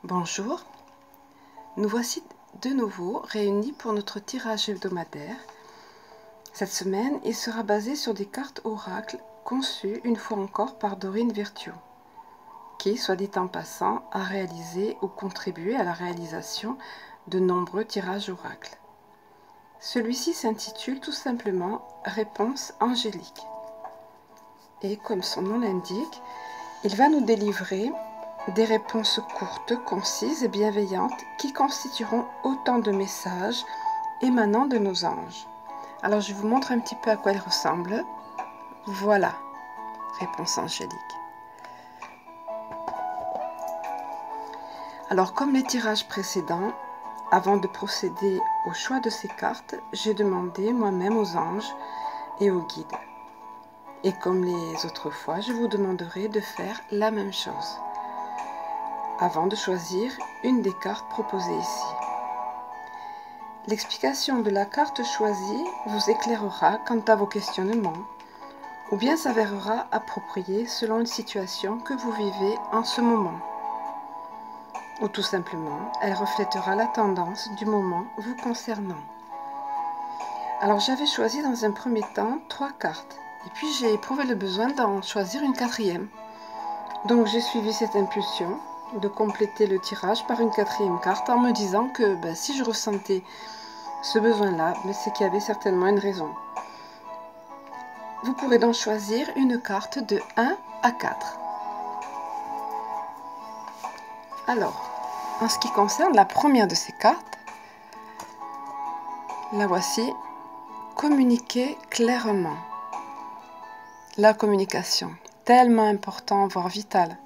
Bonjour, nous voici de nouveau réunis pour notre tirage hebdomadaire. Cette semaine, il sera basé sur des cartes oracles conçues une fois encore par Dorine Virtue, qui, soit dit en passant, a réalisé ou contribué à la réalisation de nombreux tirages oracles. Celui-ci s'intitule tout simplement « Réponse angélique ». Et comme son nom l'indique, il va nous délivrer des réponses courtes, concises et bienveillantes qui constitueront autant de messages émanant de nos anges. Alors je vous montre un petit peu à quoi elles ressemblent. Voilà, réponse angélique. Alors comme les tirages précédents, avant de procéder au choix de ces cartes, j'ai demandé moi-même aux anges et aux guides. Et comme les autres fois, je vous demanderai de faire la même chose avant de choisir une des cartes proposées ici. L'explication de la carte choisie vous éclairera quant à vos questionnements, ou bien s'avérera appropriée selon la situation que vous vivez en ce moment. Ou tout simplement, elle reflètera la tendance du moment vous concernant. Alors j'avais choisi dans un premier temps 3 cartes, et puis j'ai éprouvé le besoin d'en choisir une 4e. Donc j'ai suivi cette impulsion de compléter le tirage par une 4e carte en me disant que si je ressentais ce besoin-là, c'est qu'il y avait certainement une raison. Vous pourrez donc choisir une carte de 1 à 4. Alors, en ce qui concerne la première de ces cartes, la voici, communiquer clairement. La communication, tellement important, voire vital.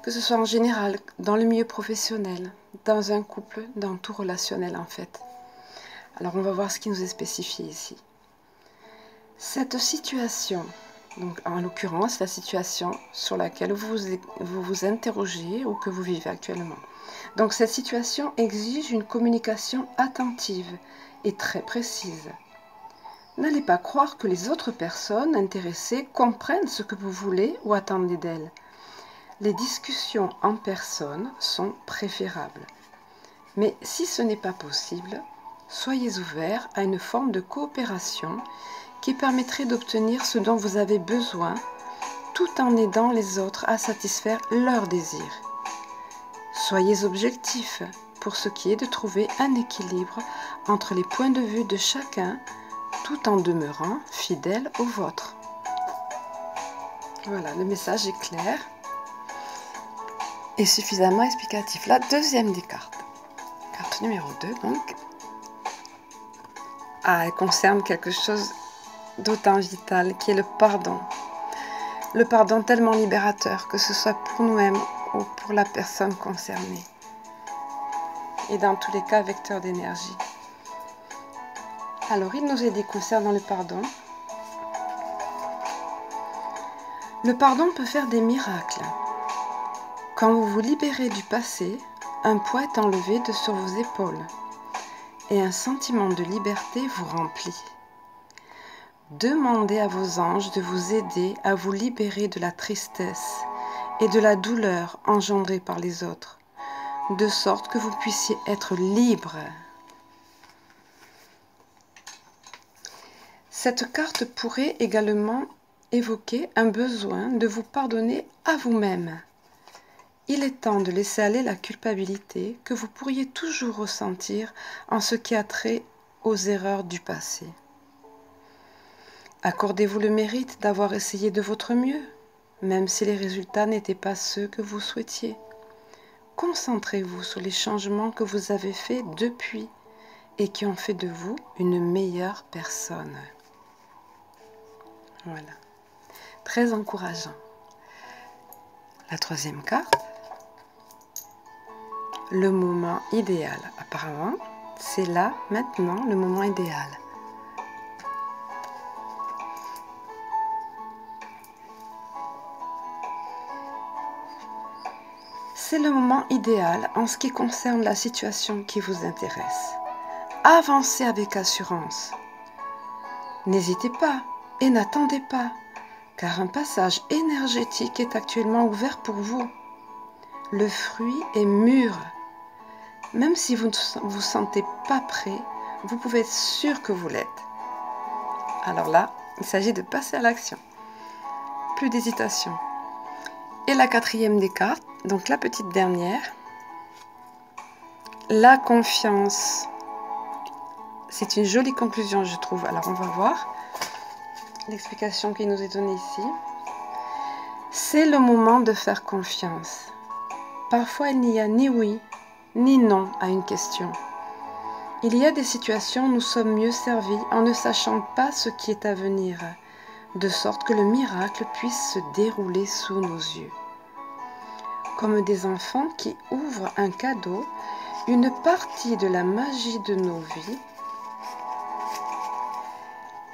Que ce soit en général, dans le milieu professionnel, dans un couple, dans tout relationnel en fait. Alors on va voir ce qui nous est spécifié ici. Cette situation, donc en l'occurrence la situation sur laquelle vous vous interrogez ou que vous vivez actuellement. Donc cette situation exige une communication attentive et très précise. N'allez pas croire que les autres personnes intéressées comprennent ce que vous voulez ou attendez d'elles. Les discussions en personne sont préférables. Mais si ce n'est pas possible, soyez ouverts à une forme de coopération qui permettrait d'obtenir ce dont vous avez besoin tout en aidant les autres à satisfaire leurs désirs. Soyez objectifs pour ce qui est de trouver un équilibre entre les points de vue de chacun tout en demeurant fidèle au vôtre. Voilà, le message est clair et suffisamment explicatif. La deuxième des cartes, carte numéro 2 donc, elle concerne quelque chose d'autant vital qui est le pardon. Le pardon tellement libérateur, que ce soit pour nous-mêmes ou pour la personne concernée. Et dans tous les cas, vecteur d'énergie. Alors, il nous est dit concernant le pardon. Le pardon peut faire des miracles. Quand vous vous libérez du passé, un poids est enlevé de sur vos épaules et un sentiment de liberté vous remplit. Demandez à vos anges de vous aider à vous libérer de la tristesse et de la douleur engendrée par les autres, de sorte que vous puissiez être libre. Cette carte pourrait également évoquer un besoin de vous pardonner à vous-même. Il est temps de laisser aller la culpabilité que vous pourriez toujours ressentir en ce qui a trait aux erreurs du passé. Accordez-vous le mérite d'avoir essayé de votre mieux, même si les résultats n'étaient pas ceux que vous souhaitiez. Concentrez-vous sur les changements que vous avez faits depuis et qui ont fait de vous une meilleure personne. Voilà, très encourageant. La troisième carte. Le moment idéal. Apparemment, c'est là, maintenant, le moment idéal. C'est le moment idéal en ce qui concerne la situation qui vous intéresse. Avancez avec assurance. N'hésitez pas et n'attendez pas, car un passage énergétique est actuellement ouvert pour vous. Le fruit est mûr. Même si vous ne vous sentez pas prêt, vous pouvez être sûr que vous l'êtes. Alors là, il s'agit de passer à l'action. Plus d'hésitation. Et la quatrième des cartes, donc la petite dernière. La confiance. C'est une jolie conclusion, je trouve. Alors, on va voir l'explication qui nous est donnée ici. C'est le moment de faire confiance. Parfois, il n'y a ni oui, ni non à une question. Il y a des situations où nous sommes mieux servis en ne sachant pas ce qui est à venir, de sorte que le miracle puisse se dérouler sous nos yeux. Comme des enfants qui ouvrent un cadeau, une partie de la magie de nos vies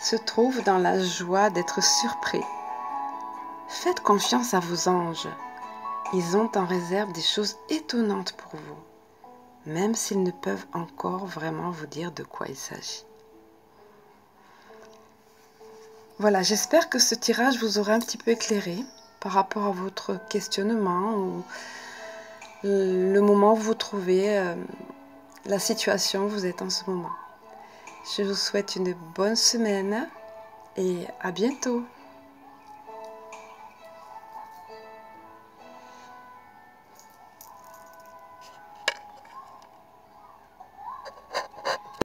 se trouve dans la joie d'être surpris. Faites confiance à vos anges. Ils ont en réserve des choses étonnantes pour vous, même s'ils ne peuvent encore vraiment vous dire de quoi il s'agit. Voilà, j'espère que ce tirage vous aura un petit peu éclairé par rapport à votre questionnement ou le moment où vous trouvez, la situation où vous êtes en ce moment. Je vous souhaite une bonne semaine et à bientôt.